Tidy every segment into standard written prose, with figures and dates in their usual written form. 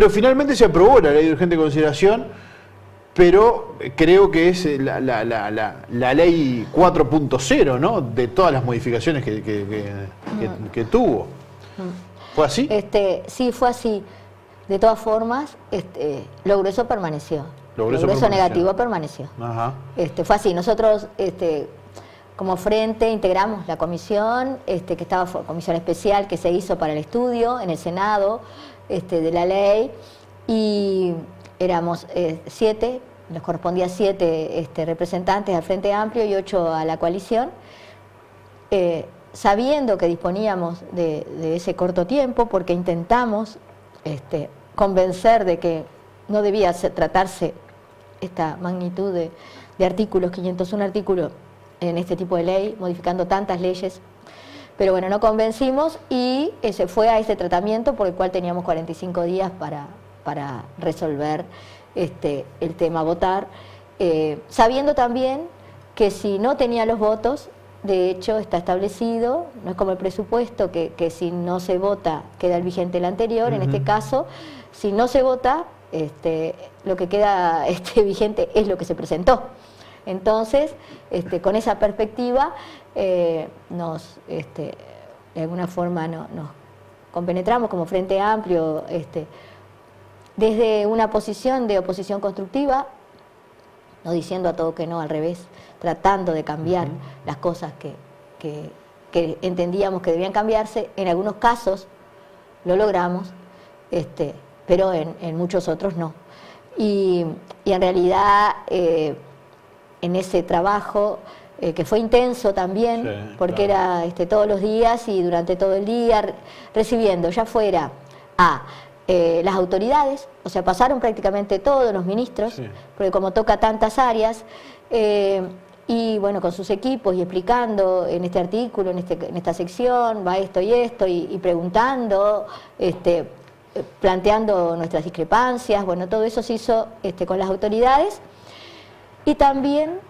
Pero finalmente se aprobó la ley de urgente consideración, pero creo que es la ley 4.0, ¿no? De todas las modificaciones que tuvo. ¿Fue así? Sí, fue así. De todas formas, lo grueso permaneció. Lo grueso negativo permaneció. Ajá. Fue así. Nosotros, como frente, integramos la comisión, que estaba comisión especial que se hizo para el estudio en el Senado de la ley, y éramos 7, nos correspondía 7 representantes al Frente Amplio y 8 a la coalición, sabiendo que disponíamos de ese corto tiempo, porque intentamos convencer de que no debía tratarse esta magnitud de artículos, 501 artículos en este tipo de ley, modificando tantas leyes. Pero bueno, no convencimos y se fue a este tratamiento por el cual teníamos 45 días para resolver el tema, votar, sabiendo también que si no tenía los votos, de hecho está establecido, no es como el presupuesto, que si no se vota queda el vigente el anterior. En este caso, si no se vota, lo que queda vigente es lo que se presentó. Entonces, con esa perspectiva, de alguna forma nos compenetramos como Frente Amplio, desde una posición de oposición constructiva, no diciendo a todo que no, al revés, tratando de cambiar las cosas que entendíamos que debían cambiarse. En algunos casos lo logramos, pero en muchos otros no. Y en realidad, en ese trabajo, que fue intenso también, sí, porque claro, era todos los días y durante todo el día, recibiendo ya fuera a las autoridades, o sea, pasaron prácticamente todos los ministros, sí, porque como toca tantas áreas, y bueno, con sus equipos y explicando en este artículo, en esta sección, va esto y preguntando, planteando nuestras discrepancias. Bueno, todo eso se hizo con las autoridades, y también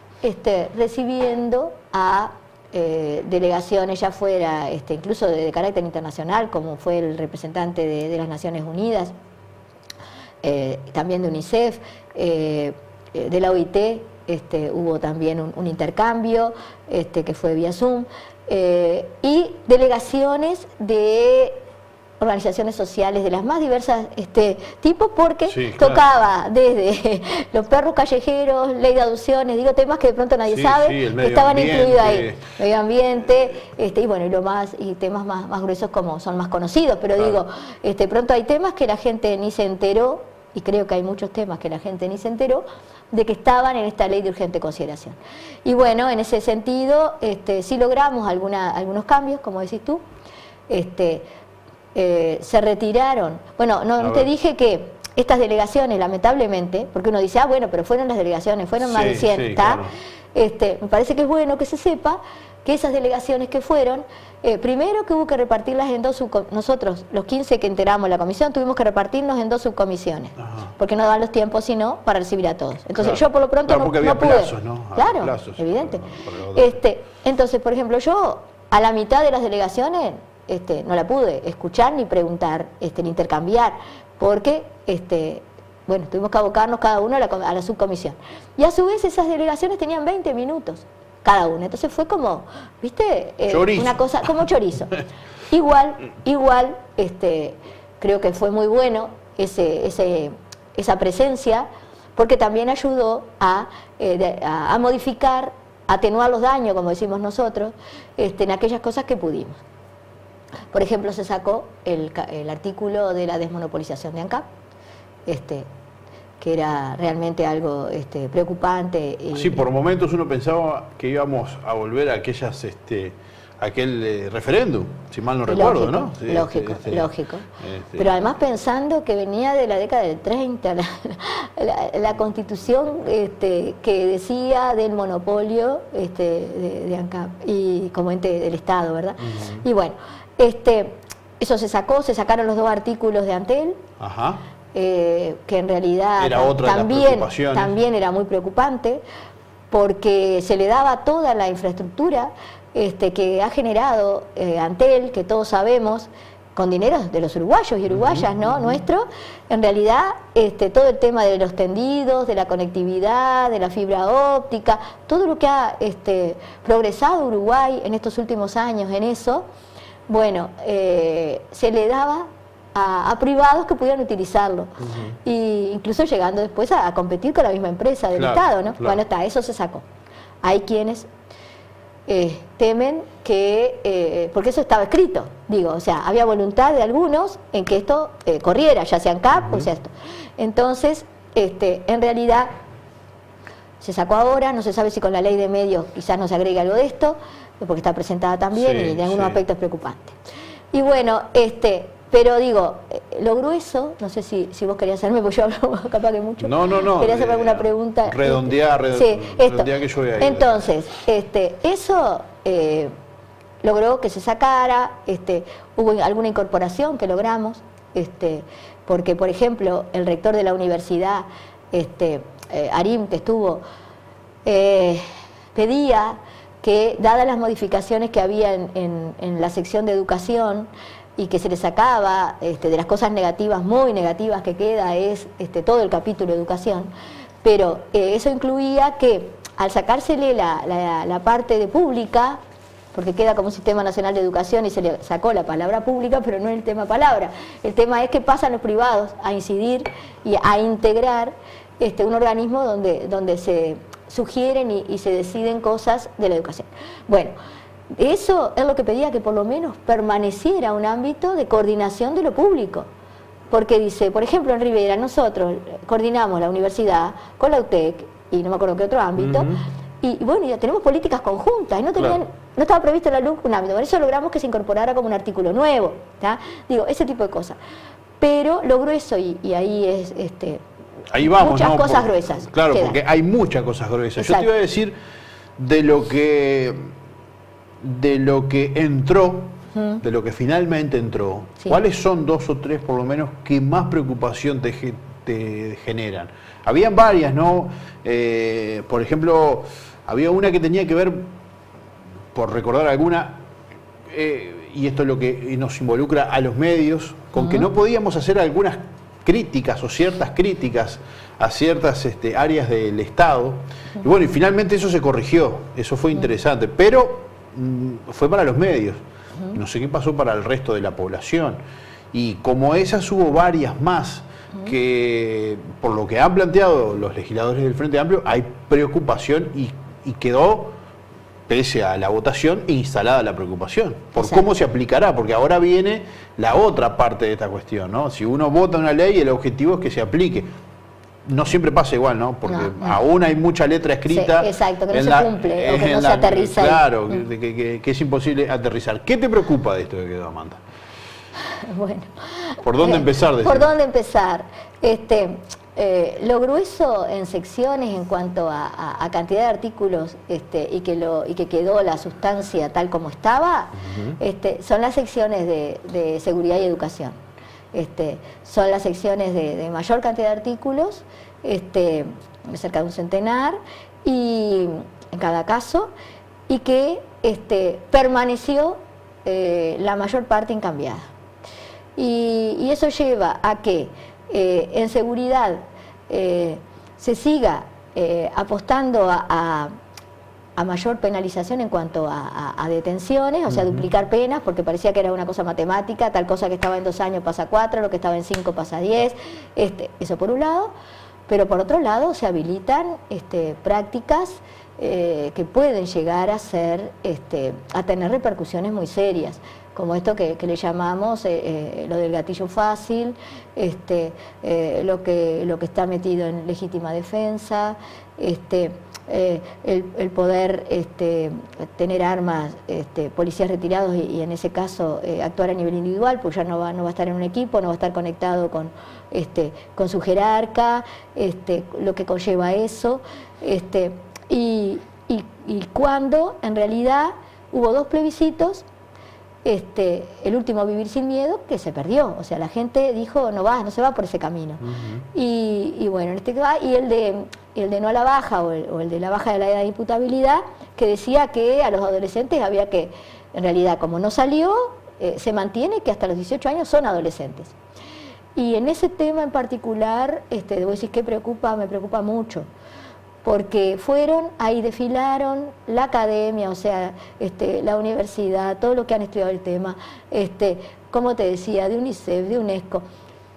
recibiendo a delegaciones ya fuera, incluso de carácter internacional, como fue el representante de las Naciones Unidas, también de UNICEF, de la OIT, hubo también un intercambio que fue vía Zoom, y delegaciones de organizaciones sociales de las más diversas tipos, porque sí, claro, tocaba desde los perros callejeros, ley de adopciones, digo, temas que de pronto nadie sabe, que estaban incluidos ahí, medio ambiente, y bueno, y temas más gruesos como son más conocidos, pero claro, digo, pronto hay temas que la gente ni se enteró, y creo que hay muchos temas que la gente ni se enteró de que estaban en esta ley de urgente consideración. Y bueno, en ese sentido, sí logramos algunos cambios, como decís tú. Se retiraron. Bueno, no te dije que estas delegaciones, lamentablemente, porque uno dice, bueno, pero fueron las delegaciones, fueron más de 100, sí, ¿está? Claro. Me parece que es bueno que se sepa que esas delegaciones que fueron, primero que hubo que repartirlas en dos nosotros, los 15 que integramos la comisión, tuvimos que repartirnos en 2 subcomisiones, ajá, porque no dan los tiempos, sino para recibir a todos. Entonces, claro, yo por lo pronto no pude. Plazos, ¿no? Claro, plazos, evidente. Entonces, por ejemplo, yo a la mitad de las delegaciones no la pude escuchar ni preguntar, ni intercambiar, porque bueno, tuvimos que abocarnos cada uno a la subcomisión. Y a su vez esas delegaciones tenían 20 minutos cada una. Entonces fue como, ¿viste? Una cosa, como chorizo. Igual, creo que fue muy bueno esa presencia, porque también ayudó a modificar, atenuar los daños, como decimos nosotros, en aquellas cosas que pudimos. Por ejemplo, se sacó el artículo de la desmonopolización de ANCAP, que era realmente algo preocupante. Sí, por momentos uno pensaba que íbamos a volver a aquel referéndum, si mal no recuerdo, ¿no? Sí, lógico. Pero además pensando que venía de la década del 30, la constitución que decía del monopolio de ANCAP, y como ente del Estado, ¿verdad? Y bueno, eso se sacaron los 2 artículos de Antel. Ajá. Que en realidad era otra también era muy preocupante, porque se le daba toda la infraestructura que ha generado Antel, que todos sabemos con dinero de los uruguayos y uruguayas, ¿no? Nuestro, en realidad todo el tema de los tendidos, de la conectividad, de la fibra óptica, todo lo que ha progresado Uruguay en estos últimos años en eso, bueno, se le daba a privados que pudieran utilizarlo, y incluso llegando después a competir con la misma empresa del Estado, ¿no? Bueno, eso se sacó. Hay quienes temen que, porque eso estaba escrito, digo, o sea, había voluntad de algunos en que esto corriera, ya sea en CAP o sea esto. Entonces, en realidad, se sacó ahora, no se sabe si con la ley de medios quizás no se agregue algo de esto, porque está presentada también y en algunos aspectos es preocupante. Y bueno, pero digo, lo grueso, no sé si vos querías hacerme, porque yo hablo capaz que mucho. No. ¿Querías hacerme alguna pregunta? Redondear que yo voy a ir. Entonces, eso logró que se sacara, hubo alguna incorporación que logramos, porque, por ejemplo, el rector de la universidad, Arim, que estuvo, pedía que, dadas las modificaciones que había en la sección de educación, y que se le sacaba de las cosas negativas, muy negativas que queda, es todo el capítulo de educación, pero eso incluía que al sacársele la parte de pública, porque queda como un Sistema Nacional de Educación y se le sacó la palabra pública, pero no es el tema palabra, el tema es que pasan los privados a incidir y a integrar un organismo donde se sugieren y se deciden cosas de la educación. Bueno, eso es lo que pedía, que por lo menos permaneciera un ámbito de coordinación de lo público. Porque dice, por ejemplo, en Rivera, nosotros coordinamos la universidad con la UTEC, y no me acuerdo qué otro ámbito, y bueno, ya tenemos políticas conjuntas, y no estaba previsto en la LUC un ámbito. Por eso logramos que se incorporara como un artículo nuevo, ¿tá? Digo, ese tipo de cosas. Pero lo grueso, y ahí es ahí vamos, muchas cosas gruesas. Claro, quedan. porque hay muchas cosas gruesas. Exacto. Yo te iba a decir de lo que entró, de lo que finalmente entró, ¿cuáles son 2 o 3 por lo menos que más preocupación te generan? Habían varias, ¿no? Por ejemplo, había una que tenía que ver, por recordar alguna, y esto es lo que nos involucra a los medios, con que no podíamos hacer algunas críticas o ciertas críticas a ciertas áreas del Estado. Y bueno, y finalmente eso se corrigió, eso fue interesante, pero fue para los medios, no sé qué pasó para el resto de la población, y como esas hubo varias más que, por lo que han planteado los legisladores del Frente Amplio, hay preocupación y quedó, pese a la votación, instalada la preocupación por cómo se aplicará, porque ahora viene la otra parte de esta cuestión, ¿no? Si uno vota una ley, el objetivo es que se aplique. No siempre pasa igual, ¿no? Porque aún hay mucha letra escrita. Sí, exacto, que no se cumple o que no se aterriza. Claro, que es imposible aterrizar. ¿Qué te preocupa de esto que quedó, Amanda? Bueno. ¿Por dónde empezar? ¿Por dónde empezar? Lo grueso en secciones en cuanto a cantidad de artículos y que quedó la sustancia tal como estaba, son las secciones de seguridad y educación. Son las secciones de mayor cantidad de artículos, cerca de un centenar, y en cada caso, y que permaneció la mayor parte incambiada. Y eso lleva a que en seguridad se siga apostando a mayor penalización en cuanto a detenciones, o sea, duplicar penas, porque parecía que era una cosa matemática, tal cosa que estaba en 2 años pasa 4, lo que estaba en 5 pasa 10, eso por un lado, pero por otro lado se habilitan prácticas que pueden llegar a ser, a tener repercusiones muy serias, como esto que le llamamos lo del gatillo fácil, lo que está metido en legítima defensa, el poder tener armas, policías retirados y en ese caso actuar a nivel individual, pues ya no va a estar en un equipo, no va a estar conectado con su jerarca, lo que conlleva eso, y cuando en realidad hubo 2 plebiscitos, el último, Vivir sin Miedo, que se perdió, o sea, la gente dijo no se va por ese camino, y bueno, y el de no a la baja o el de la baja de la edad de imputabilidad, que decía que a los adolescentes había que, en realidad, como no salió, se mantiene que hasta los 18 años son adolescentes. Y en ese tema en particular, debo decir que me preocupa mucho, porque ahí desfilaron la academia, o sea, la universidad, todo lo que han estudiado el tema, como te decía, de UNICEF, de UNESCO,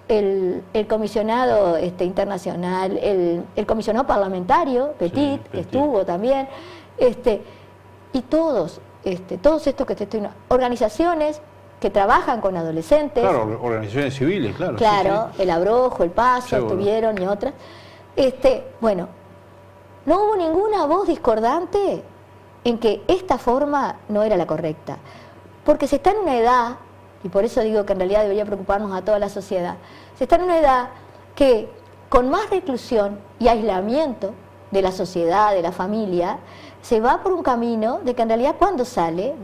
el comisionado internacional, el comisionado parlamentario, Petit, que estuvo también, y todos estos que te estoy... organizaciones que trabajan con adolescentes. Claro, organizaciones civiles, claro. Claro, sí. El Abrojo, el Paso, seguro. Estuvieron y otras. Bueno, no hubo ninguna voz discordante en que esta forma no era la correcta. Porque se está en una edad, y por eso digo que en realidad debería preocuparnos a toda la sociedad, se está en una edad que con más reclusión y aislamiento de la sociedad, de la familia, se va por un camino de que en realidad cuando sale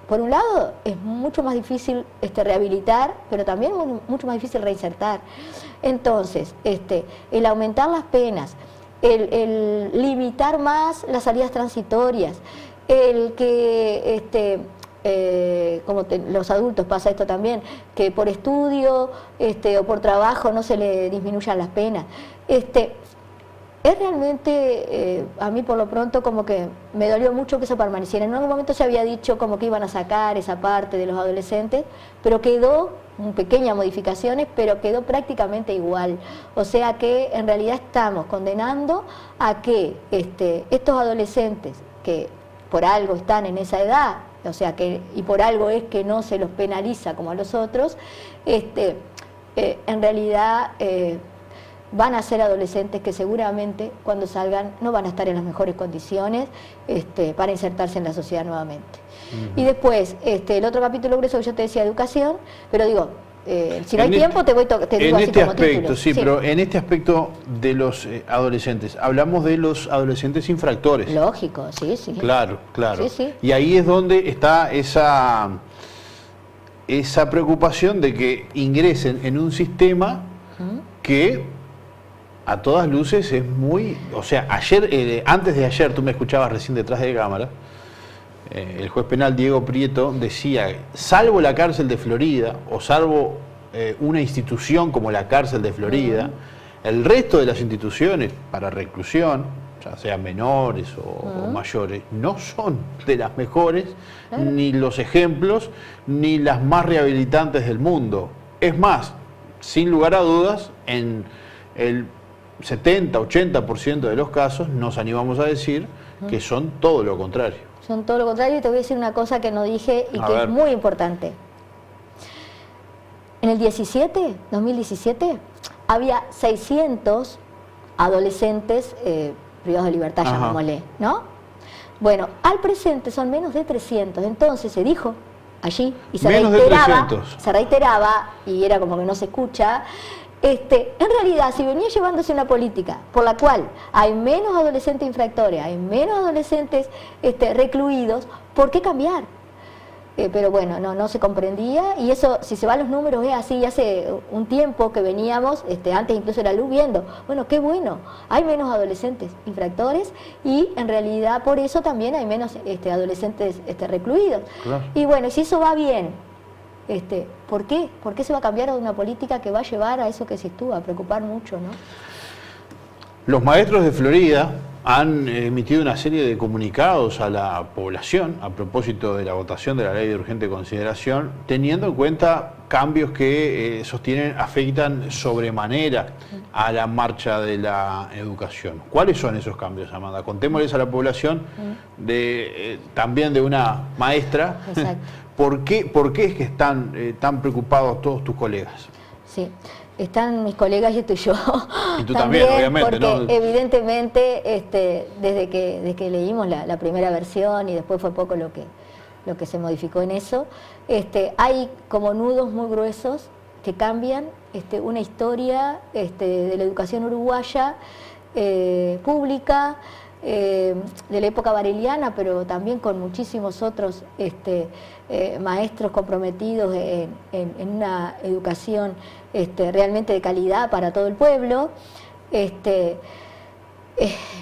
por un lado, es mucho más difícil rehabilitar, pero también mucho más difícil reinsertar. Entonces, el aumentar las penas, el limitar más las salidas transitorias, el que, los adultos pasa esto también, que por estudio o por trabajo no se le disminuyan las penas. Es realmente, a mí por lo pronto como que me dolió mucho que eso permaneciera. En algún momento se había dicho como que iban a sacar esa parte de los adolescentes, pero quedó, pequeñas modificaciones, pero quedó prácticamente igual. O sea que en realidad estamos condenando a que estos adolescentes que por algo están en esa edad, o sea que, y por algo es que no se los penaliza como a los otros, en realidad... van a ser adolescentes que seguramente cuando salgan no van a estar en las mejores condiciones para insertarse en la sociedad nuevamente. Y después, el otro capítulo grueso que yo te decía, educación, pero digo, si no hay tiempo te digo así como título. Sí, pero en este aspecto de los adolescentes, hablamos de los adolescentes infractores. Lógico, sí, sí. Claro, claro. Sí, sí. Y ahí es donde está esa preocupación de que ingresen en un sistema que... a todas luces es muy... O sea, antes de ayer, tú me escuchabas recién detrás de cámara, el juez penal Diego Prieto decía, salvo la cárcel de Florida, o salvo una institución como la cárcel de Florida, el resto de las instituciones para reclusión, ya sean menores o mayores, no son de las mejores, ni los ejemplos, ni las más rehabilitantes del mundo. Es más, sin lugar a dudas, en el 70-80% de los casos nos animamos a decir que son todo lo contrario. Son todo lo contrario, y te voy a decir una cosa que no dije y que es muy importante. En el 2017, había 600 adolescentes privados de libertad, llamémosle, ¿no? Bueno, al presente son menos de 300, entonces se dijo allí, y se reiteraba, y era como que no se escucha. En realidad, si venía llevándose una política por la cual hay menos adolescentes infractores, hay menos adolescentes recluidos, ¿por qué cambiar? Pero bueno, no se comprendía, y eso, si se van los números, es así. Hace un tiempo que veníamos, antes incluso era luz, viendo, bueno, qué bueno, hay menos adolescentes infractores, y en realidad por eso también hay menos adolescentes recluidos. Claro. Y bueno, si eso va bien, ¿por qué? ¿Por qué se va a cambiar una política que va a llevar a eso que se estuvo, a preocupar mucho, ¿no? Los maestros de Florida han emitido una serie de comunicados a la población a propósito de la votación de la ley de urgente consideración, teniendo en cuenta cambios que sostienen afectan sobremanera a la marcha de la educación. ¿Cuáles son esos cambios, Amanda? Contémosles a la población también de una maestra. Exacto. ¿Por qué es que están tan preocupados todos tus colegas? Sí, están mis colegas y estoy yo. Y tú también obviamente, porque ¿no? Evidentemente, desde que leímos la primera versión, y después fue poco lo que se modificó en eso, hay como nudos muy gruesos que cambian una historia de la educación uruguaya pública, de la época vareliana, pero también con muchísimos otros maestros comprometidos en una educación realmente de calidad para todo el pueblo.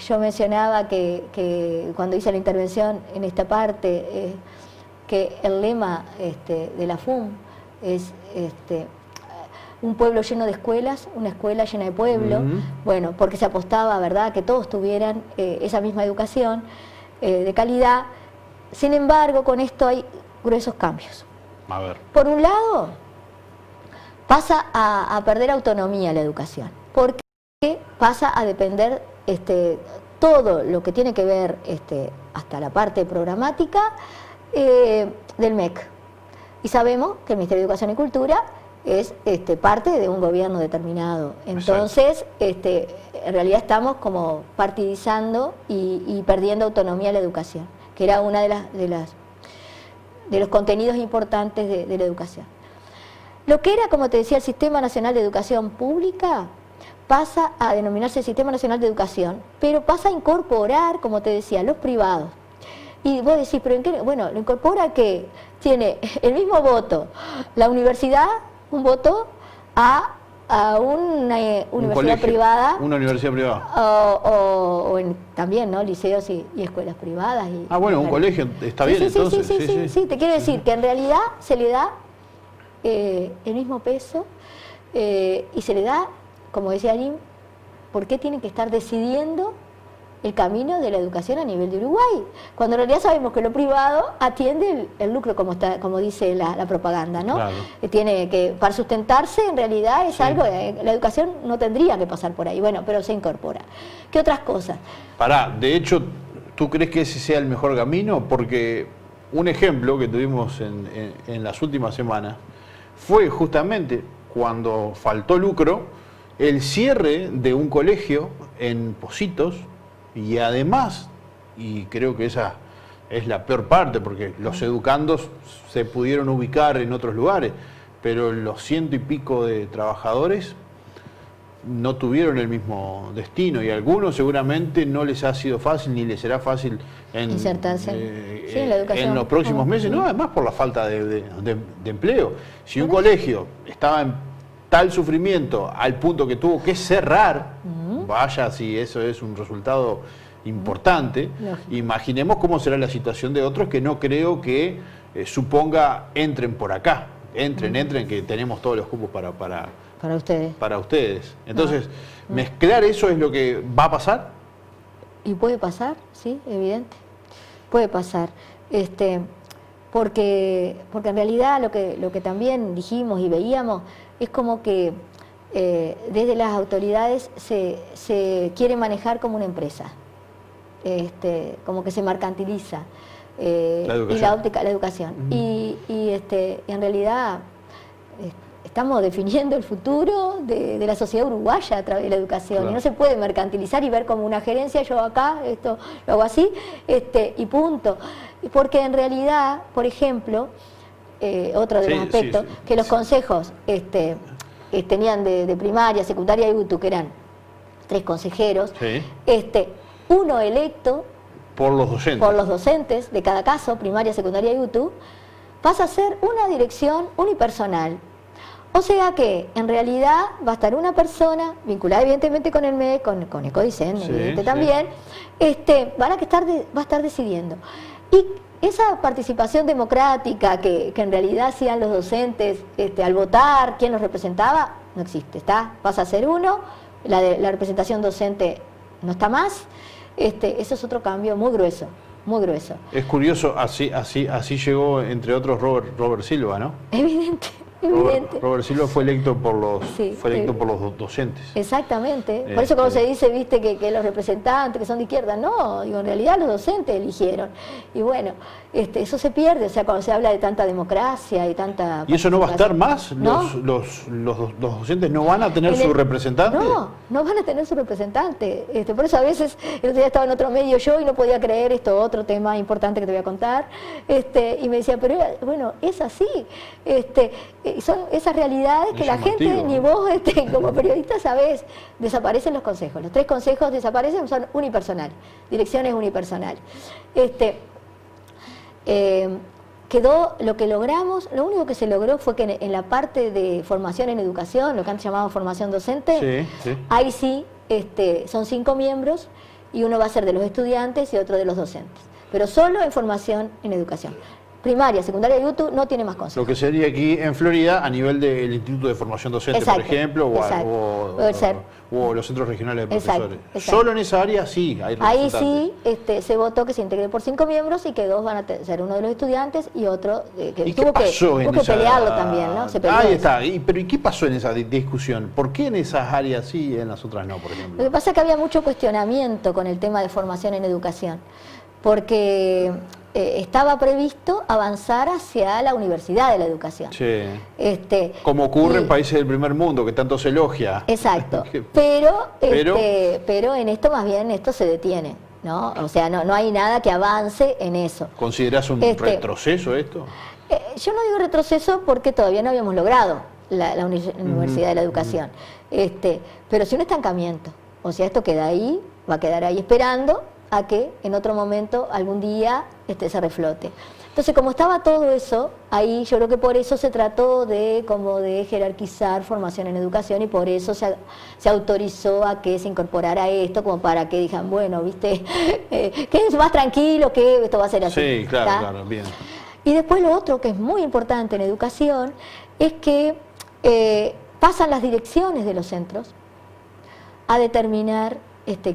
Yo mencionaba que cuando hice la intervención en esta parte, que el lema de la FUM es un pueblo lleno de escuelas, una escuela llena de pueblo, bueno, porque se apostaba, ¿verdad?, que todos tuvieran esa misma educación de calidad. Sin embargo, con esto hay gruesos cambios. A ver. Por un lado, pasa a perder autonomía la educación, porque pasa a depender todo lo que tiene que ver hasta la parte programática del MEC. Y sabemos que el Ministerio de Educación y Cultura es parte de un gobierno determinado. Entonces, en realidad estamos como partidizando y perdiendo autonomía a la educación, que era una de los contenidos importantes de la educación. Lo que era, como te decía, el Sistema Nacional de Educación Pública, pasa a denominarse Sistema Nacional de Educación, pero pasa a incorporar, como te decía, los privados. Y vos decís, ¿pero en qué? Bueno, lo incorpora que tiene el mismo voto la universidad, un voto a una universidad privada. Una universidad privada. O también, ¿no?, liceos y escuelas privadas. Bueno, un colegio, está bien, entonces. Sí, te quiero decir que en realidad se le da el mismo peso y se le da, como decía Arim, ¿por qué tienen que estar decidiendo el camino de la educación a nivel de Uruguay? Cuando en realidad sabemos que lo privado atiende el lucro, como dice la propaganda, ¿no? Claro. Tiene que, para sustentarse, en realidad es algo, la educación no tendría que pasar por ahí, bueno, pero se incorpora. ¿Qué otras cosas? De hecho, ¿tú crees que ese sea el mejor camino? Porque un ejemplo que tuvimos en las últimas semanas fue justamente cuando faltó lucro, el cierre de un colegio en Positos, y además, y creo que esa es la peor parte, porque los educandos se pudieron ubicar en otros lugares, pero los 100 y pico de trabajadores no tuvieron el mismo destino, y a algunos seguramente no les ha sido fácil ni les será fácil insertarse en la educación en los próximos meses, no, además por la falta de empleo. Si un colegio estaba en tal sufrimiento al punto que tuvo que cerrar, vaya si eso es un resultado importante, imaginemos cómo será la situación de otros, que no creo que suponga entren por acá, entren, que tenemos todos los cupos para ustedes. Entonces, mezclar eso es lo que va a pasar. Y puede pasar, sí, evidente. Puede pasar. Porque en realidad lo que también dijimos y veíamos es como que desde las autoridades se quiere manejar como una empresa, como que se mercantiliza la educación. Y en realidad estamos definiendo el futuro de la sociedad uruguaya a través de la educación, claro. Y no se puede mercantilizar y ver como una gerencia, yo acá, esto lo hago así, y punto. Porque en realidad, por ejemplo, otro de los aspectos, que los consejos tenían de primaria, secundaria y UTU, que eran 3 consejeros, uno electo por los docentes de cada caso, primaria, secundaria y UTU, pasa a ser una dirección unipersonal. O sea que, en realidad, va a estar una persona, vinculada evidentemente con el MEC, con Ecodicen, también, va a estar decidiendo. Y esa participación democrática que en realidad hacían los docentes al votar, quién los representaba, no existe, pasa a ser uno, la representación docente no está más, eso es otro cambio muy grueso, muy grueso. Es curioso, así llegó, entre otros, Robert Silva, ¿no? Evidente. Robert Silva fue electo por los docentes. Exactamente. Por eso cuando se dice, viste, que los representantes que son de izquierda, no, digo, en realidad los docentes eligieron. Y bueno, eso se pierde, o sea, cuando se habla de tanta democracia y tanta... ¿Y eso no va a estar más? ¿No? ¿Los docentes no van a tener su representante? No van a tener su representante. Por eso a veces, el otro día estaba en otro medio yo y no podía creer otro tema importante que te voy a contar, y me decía, pero bueno, es así. Son esas realidades que la gente, ni vos como periodista sabés, desaparecen los consejos. Los 3 consejos desaparecen, son unipersonales, direcciones unipersonales. Quedó lo que logramos, lo único que se logró fue que en la parte de formación en educación, lo que antes llamado formación docente, ahí sí son 5 miembros y uno va a ser de los estudiantes y otro de los docentes, pero solo en formación en educación. primaria, secundaria y UTU no tiene más consejo. Lo que sería aquí en Florida a nivel del Instituto de Formación Docente, Exacto, por ejemplo, exacto. o los centros regionales de Exacto, profesores. exacto. Solo en esa área sí hay Ahí representantes. sí se votó que se integre por 5 miembros y que 2 van a ser uno de los estudiantes y otro que ¿Y tuvo qué pasó que en esa... pelearlo también, ¿no? Se peleó Ahí eso. está. Pero ¿y qué pasó en esa discusión? ¿Por qué en esas áreas sí y en las otras no, por ejemplo? Lo que pasa es que había mucho cuestionamiento con el tema de formación en educación, porque estaba previsto avanzar hacia la universidad de la educación. Sí. Este, Como ocurre en países del primer mundo, que tanto se elogia. Exacto. Pero- Pero en esto más bien esto se detiene, ¿no? O sea, no hay nada que avance en eso. ¿Considerás un retroceso esto? Yo no digo retroceso porque todavía no habíamos logrado la Universidad de la Educación, pero sí un estancamiento. O sea, esto queda ahí, va a quedar ahí esperando a que en otro momento, algún día, se reflote. Entonces, como estaba todo eso, ahí yo creo que por eso se trató de jerarquizar formación en educación y por eso se autorizó a que se incorporara esto, como para que digan, bueno, viste, quédense más tranquilos que esto va a ser así. Sí, claro, ¿tá? claro, bien. Y después lo otro que es muy importante en educación es que pasan las direcciones de los centros a determinar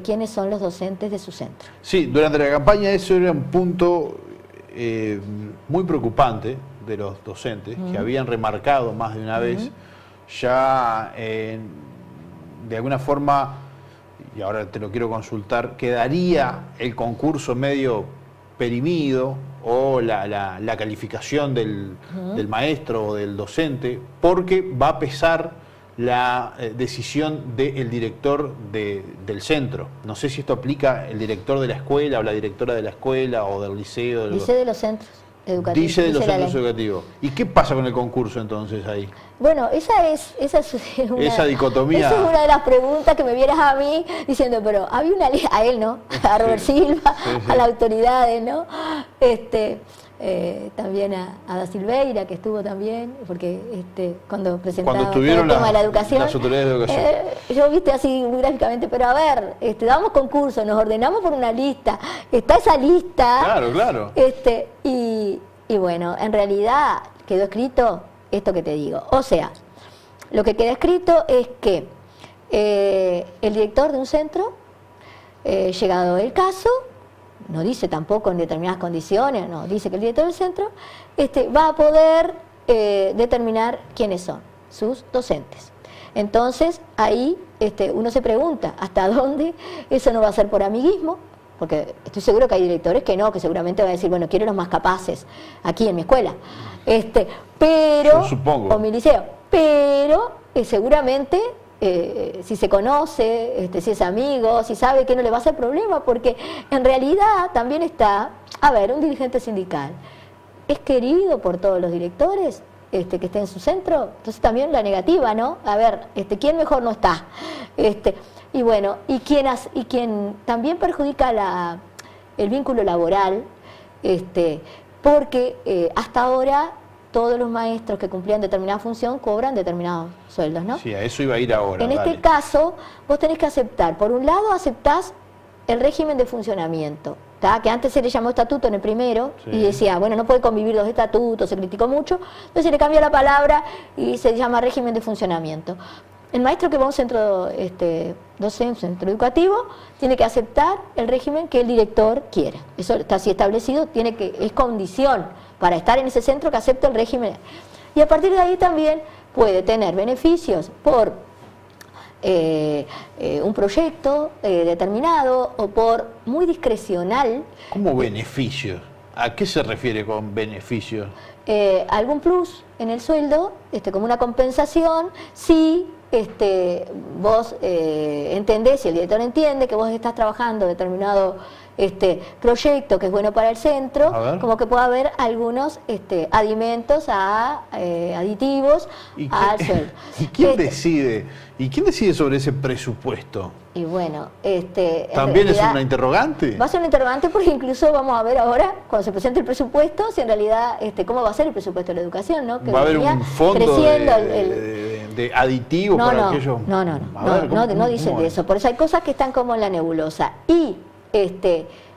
quiénes son los docentes de su centro. Sí, durante la campaña eso era un punto muy preocupante de los docentes, que habían remarcado más de una vez, ya de alguna forma, y ahora te lo quiero consultar, quedaría el concurso medio perimido o la calificación del maestro o del docente, porque va a pesar la decisión del director del centro. No sé si esto aplica el director de la escuela o la directora de la escuela o del liceo. Dice de los centros educativos. Dice de los la centros ley. educativos. ¿Y qué pasa con el concurso entonces ahí? Bueno, esa es Esa dicotomía. Esa es una de las preguntas que me vieras a mí diciendo, pero había una ley, a él, ¿no? A Robert Silva, sí. a las autoridades, ¿no? También a Da Silveira, que estuvo también, porque cuando presentaba todo estuvieron el tema de la educación, las autoridades de educación. yo viste así muy gráficamente, pero a ver, damos concurso, nos ordenamos por una lista, está esa lista. Claro, claro. Y bueno, en realidad quedó escrito esto que te digo. O sea, lo que queda escrito es que el director de un centro, llegado el caso, no dice tampoco en determinadas condiciones, no, dice que el director del centro va a poder determinar quiénes son sus docentes. Entonces, ahí uno se pregunta, ¿hasta dónde eso no va a ser por amiguismo? Porque estoy seguro que hay directores que no, que seguramente van a decir, bueno, quiero los más capaces aquí en mi escuela, pero, yo supongo. o mi liceo, pero seguramente si se conoce, si es amigo, si sabe que no le va a hacer problema, porque en realidad también está, a ver, un dirigente sindical es querido por todos los directores que esté en su centro, entonces también la negativa, ¿no? A ver, ¿quién mejor no está? Y bueno, y quien también perjudica el vínculo laboral, porque hasta ahora todos los maestros que cumplían determinada función cobran determinados sueldos, ¿no? Sí, a eso iba a ir ahora. En este caso, vos tenés que aceptar, por un lado aceptás el régimen de funcionamiento, ¿tá? Que antes se le llamó estatuto en el primero, Sí. y decía, bueno, no puede convivir dos estatutos, se criticó mucho, entonces se le cambió la palabra y se llama régimen de funcionamiento. El maestro que va a un centro docente, un centro educativo, tiene que aceptar el régimen que el director quiera. Eso está así establecido, es condición para estar en ese centro que acepte el régimen. Y a partir de ahí también puede tener beneficios por un proyecto determinado o por muy discrecional. ¿Cómo beneficios? ¿A qué se refiere con beneficios? Algún plus en el sueldo, como una compensación, si vos entendés, si el director entiende que vos estás trabajando determinado proyecto que es bueno para el centro, como que pueda haber algunos adimentos aditivos al sueldo. ¿Y quién decide? ¿Y quién decide sobre ese presupuesto? Y bueno, ¿también es una interrogante? Va a ser una interrogante porque incluso vamos a ver ahora, cuando se presente el presupuesto, si en realidad cómo va a ser el presupuesto de la educación, ¿no? Que ¿Va a haber un fondo creciendo de aditivos para aquellos? No dice de eso. Por eso hay cosas que están como en la nebulosa. Y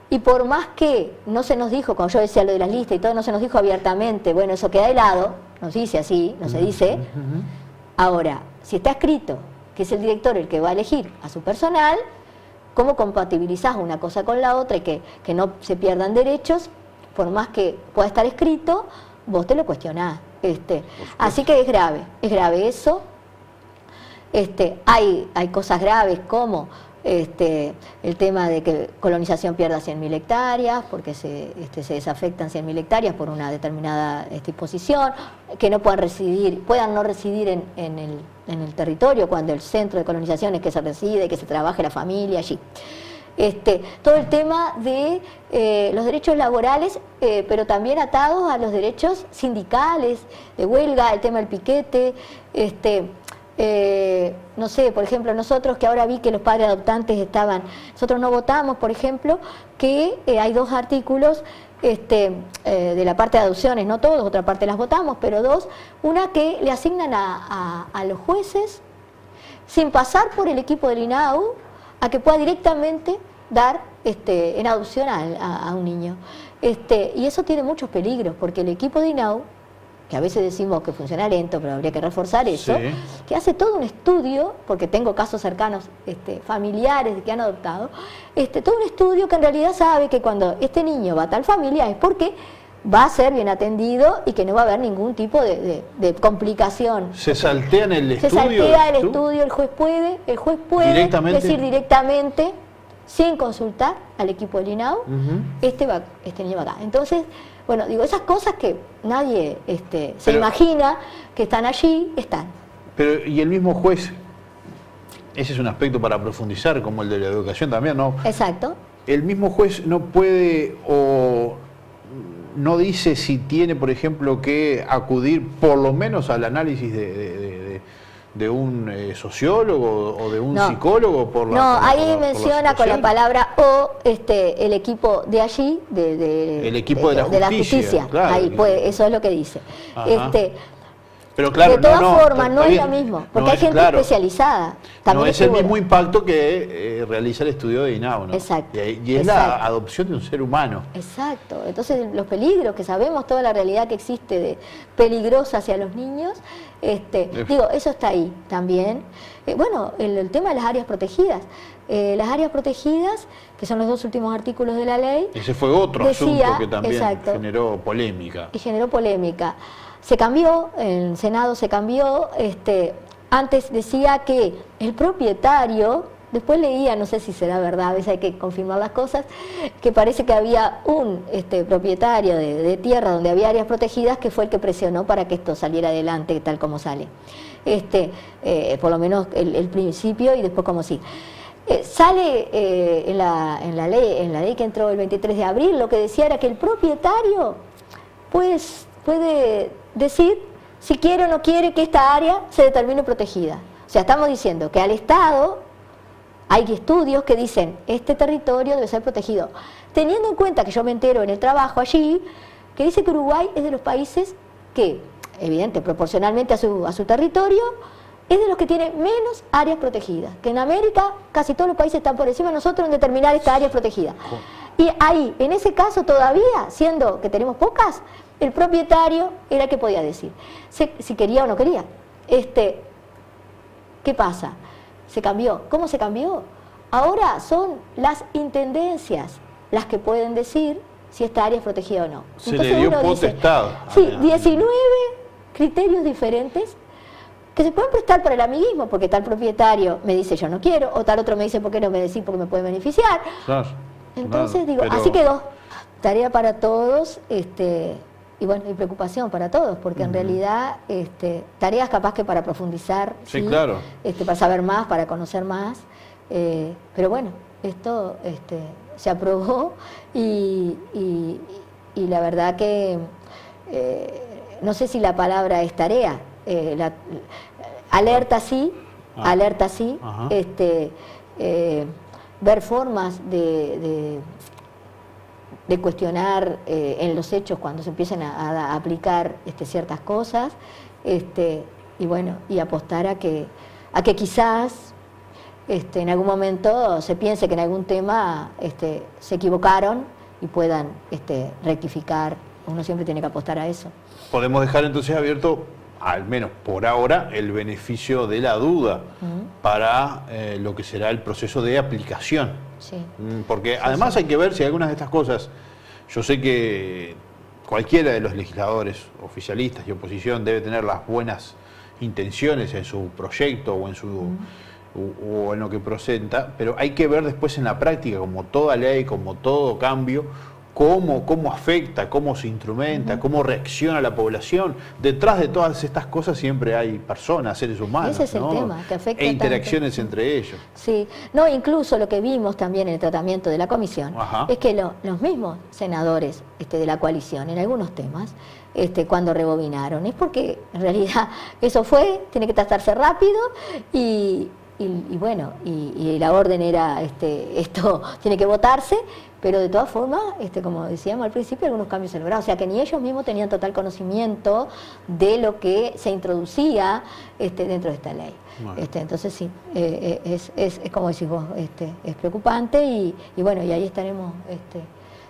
Y por más que no se nos dijo, cuando yo decía lo de las listas y todo, no se nos dijo abiertamente, bueno, eso queda de lado, no se dice así, no se dice. Ahora, si está escrito que es el director el que va a elegir a su personal, ¿cómo compatibilizás una cosa con la otra y que no se pierdan derechos? Por más que pueda estar escrito, vos te lo cuestionás. Así que es grave eso. Hay cosas graves como el tema de que colonización pierda 100.000 hectáreas, porque se desafectan 100.000 hectáreas por una determinada disposición, que no puedan no residir en el territorio cuando el centro de colonización es que se reside, que se trabaje la familia allí. Todo el tema de los derechos laborales, pero también atados a los derechos sindicales, de huelga, el tema del piquete, no sé, por ejemplo, nosotros que ahora vi que los padres adoptantes nosotros no votamos, por ejemplo, que hay 2 artículos de la parte de adopciones, no todos, otra parte las votamos, pero 2, una que le asignan a los jueces, sin pasar por el equipo del INAU, a que pueda directamente dar en adopción a un niño. Y eso tiene muchos peligros, porque el equipo de INAU, que a veces decimos que funciona lento, pero habría que reforzar eso, sí, que hace todo un estudio, porque tengo casos cercanos familiares que han adoptado, todo un estudio que en realidad sabe que cuando este niño va a tal familia es porque va a ser bien atendido y que no va a haber ningún tipo de complicación. ¿Se saltea en el estudio? Se saltea el estudio, el juez puede decir directamente, sin consultar al equipo del INAU, este niño va acá. Entonces, bueno, digo, esas cosas que nadie se imagina que están allí, están. Pero, y el mismo juez, ese es un aspecto para profundizar, como el de la educación también, ¿no? Exacto. El mismo juez no puede o no dice si tiene, por ejemplo, que acudir por lo menos al análisis de un sociólogo o de un psicólogo ahí menciona con la palabra o el equipo de allí, el equipo de la justicia, claro. Ahí eso es lo que dice. Pero claro, de todas formas, no es lo mismo, porque hay gente especializada. No es el mismo impacto que realiza el estudio de INAU, ¿no? Exacto. Y es la adopción de un ser humano. Exacto. Entonces, los peligros, que sabemos toda la realidad que existe de peligrosa hacia los niños, digo, eso está ahí también. Bueno, el tema de las áreas protegidas. Las áreas protegidas, que son los 2 últimos artículos de la ley. Ese fue otro asunto que también generó polémica. Y generó polémica. Se cambió, en el Senado se cambió, antes decía que el propietario, después leía, no sé si será verdad, a veces hay que confirmar las cosas, que parece que había un propietario de tierra donde había áreas protegidas que fue el que presionó para que esto saliera adelante tal como sale. Por lo menos el principio y después como sigue. Sale en la ley que entró el 23 de abril, lo que decía era que el propietario puede decir si quiere o no quiere que esta área se determine protegida. O sea, estamos diciendo que al Estado hay estudios que dicen este territorio debe ser protegido, teniendo en cuenta que yo me entero en el trabajo allí, que dice que Uruguay es de los países que, evidente, proporcionalmente a su territorio, es de los que tiene menos áreas protegidas, que en América casi todos los países están por encima de nosotros en determinar esta área protegida. Y ahí, en ese caso todavía, siendo que tenemos pocas, el propietario era el que podía decir si quería o no quería. ¿Qué pasa? Se cambió. ¿Cómo se cambió? Ahora son las intendencias las que pueden decir si esta área es protegida o no. Se le dio potestad. Sí, 19 criterios diferentes que se pueden prestar para el amiguismo, porque tal propietario me dice yo no quiero, o tal otro me dice ¿por qué no me decís? Porque me puede beneficiar. Claro, entonces digo, así quedó. Tarea para todos, y bueno, y preocupación para todos, porque en realidad tareas capaz que para profundizar, sí, claro, para saber más, para conocer más, pero bueno, esto se aprobó y la verdad que no sé si la palabra es tarea, alerta sí, ver formas de cuestionar en los hechos cuando se empiecen a aplicar ciertas cosas, y bueno, y apostar a que quizás en algún momento se piense que en algún tema se equivocaron y puedan rectificar. Uno siempre tiene que apostar a eso. Podemos dejar entonces abierto, al menos por ahora, el beneficio de la duda para lo que será el proceso de aplicación. Sí. Porque además hay que ver si algunas de estas cosas, yo sé que cualquiera de los legisladores, oficialistas y oposición, debe tener las buenas intenciones en su proyecto o en su o en lo que presenta, pero hay que ver después en la práctica, como toda ley, como todo cambio, cómo afecta, cómo se instrumenta, cómo reacciona la población. Detrás de todas estas cosas siempre hay personas, seres humanos, ese es el tema, que afecta e interacciones tanto. entre ellos. Sí, no, incluso lo que vimos también en el tratamiento de la comisión es que los mismos senadores de la coalición, en algunos temas, cuando rebobinaron, es porque en realidad eso tiene que tratarse rápido y bueno, y la orden era, esto tiene que votarse, pero de todas formas, como decíamos al principio, algunos cambios se lograron, o sea que ni ellos mismos tenían total conocimiento de lo que se introducía dentro de esta ley. Bueno. Entonces sí, es como decís vos, es preocupante y bueno, y ahí estaremos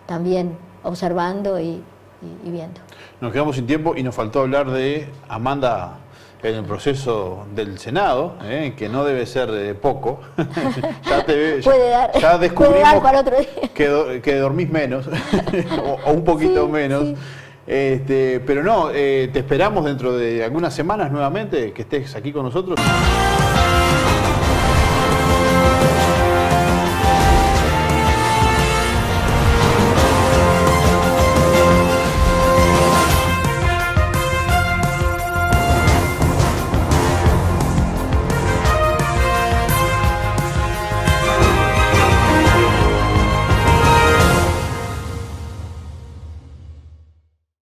también observando y viendo. Nos quedamos sin tiempo y nos faltó hablar de Amanda en el proceso del Senado, que no debe ser poco. Ya descubrimos dar para otro día. que dormís menos, o un poquito menos. Sí. Pero no, te esperamos dentro de algunas semanas nuevamente, que estés aquí con nosotros.